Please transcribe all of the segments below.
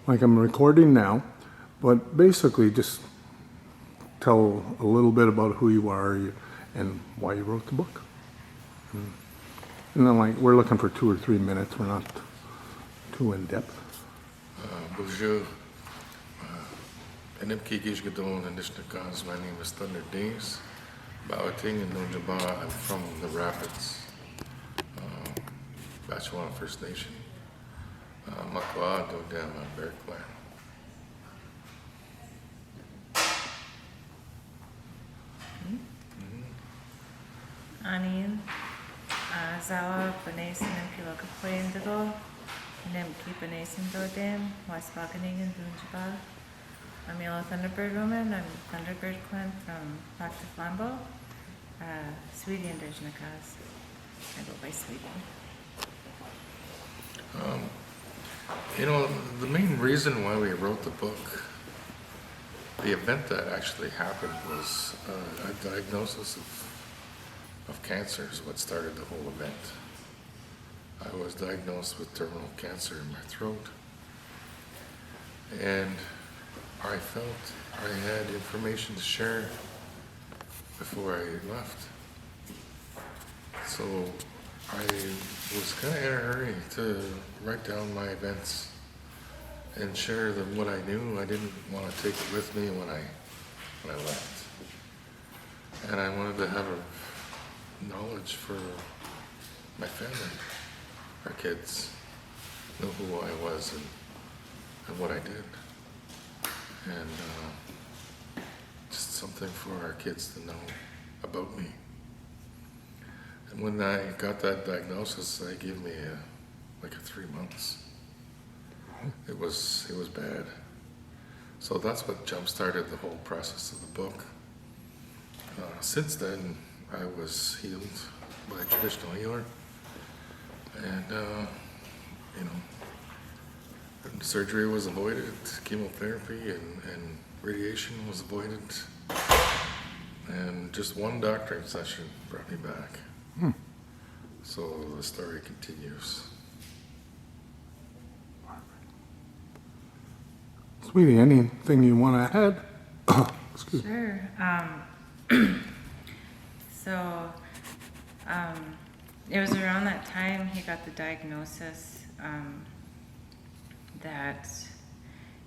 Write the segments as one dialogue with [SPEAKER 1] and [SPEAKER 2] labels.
[SPEAKER 1] like I'm recording now, but basically just tell a little bit about who you are and why you wrote the book. And then, like, we're looking for 2 or 3 minutes. We're not too in depth.
[SPEAKER 2] Bonjour. My name is Thunder Days. Bawating and Nojaba. I'm from the Rapids, Batchewan First Nation. Makwa Dodama Bear Clan.
[SPEAKER 3] Anin, Zawa, Benasin, and Pilokapoy Indigo, Nimki Benasin Dodam, Waspakaning and Dunjaba. I'm Yellow Thunderbird woman. I'm Thunderbird Clan from Lac de Flambeau, Sweety and Dirjnakas. I go by Sweety.
[SPEAKER 2] You know, the main reason why we wrote the book, the event that actually happened was a diagnosis of cancer is what started the whole event. I was diagnosed with terminal cancer in my throat, and I felt I had information to share before I left. So I was kind of in a hurry to write down my events and share what I knew. I didn't want to take it with me when I left. And I wanted to have a knowledge for my family, our kids, know who I was and what I did. And just something for our kids to know about me. And when I got that diagnosis, they gave me like a 3 months. It was bad. So that's what jump-started the whole process of the book. Since then, I was healed by a traditional healer, and surgery was avoided, chemotherapy and radiation was avoided, and just one doctoring session brought me back. So the story continues.
[SPEAKER 1] Sweetie, anything you want to add? Excuse me.
[SPEAKER 3] Sure. So, it was around that time he got the diagnosis that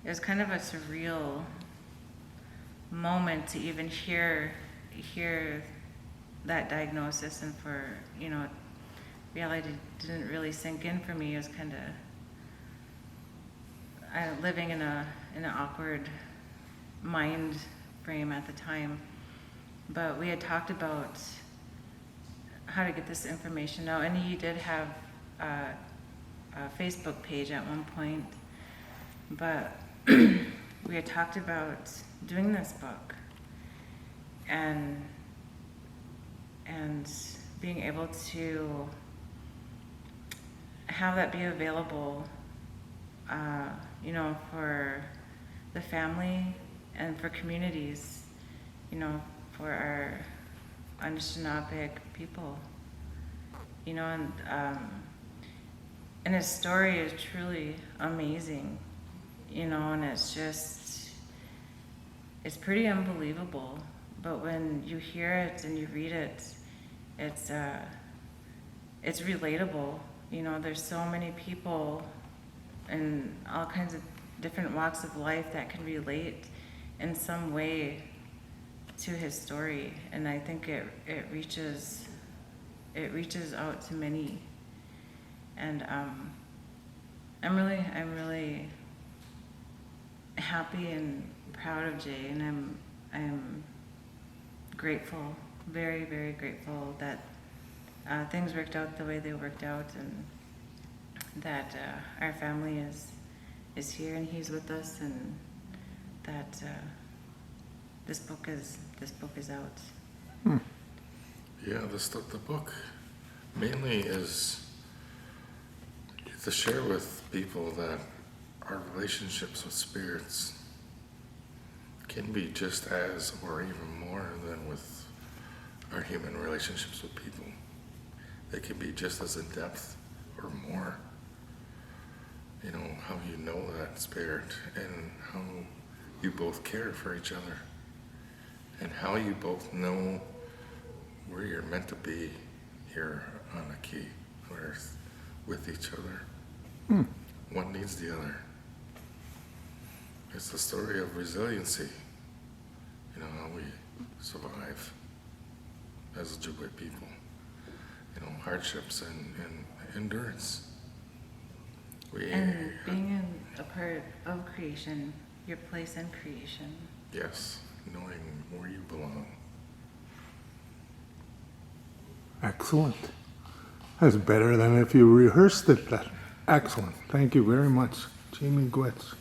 [SPEAKER 3] it was kind of a surreal moment to even hear that diagnosis, and for, reality didn't really sink in for me. It was kind of living in an awkward mind frame at the time. But we had talked about how to get this information out, and he did have a Facebook page at one point, but we had talked about doing this book and being able to have that be available, for the family and for communities, for our Anishinaabe people, and his story is truly amazing, and it's pretty unbelievable. But when you hear it and you read it, it's relatable. There's so many people in all kinds of different walks of life that can relate in some way to his story, and I think it reaches out to many. And I'm really happy and proud of Jay, and I'm grateful, very, very grateful that things worked out the way they worked out, and that our family is here and he's with us, and that this book is out.
[SPEAKER 2] Yeah, the book mainly is to share with people that our relationships with spirits can be just as, or even more than with our human relationships with people. They can be just as in depth or more. you know, how you know that spirit and how you both care for each other and how you both know where you're meant to be here on the key earth with each other. One needs the other. It's the story of resiliency, you know, how we survive as Ojibwe people, you know, hardships and endurance.
[SPEAKER 3] And being in a part of creation, your place in creation.
[SPEAKER 2] Yes, knowing where you belong.
[SPEAKER 1] Excellent. That's better than if you rehearsed it. That excellent. Thank you very much, Jamie Gwitz.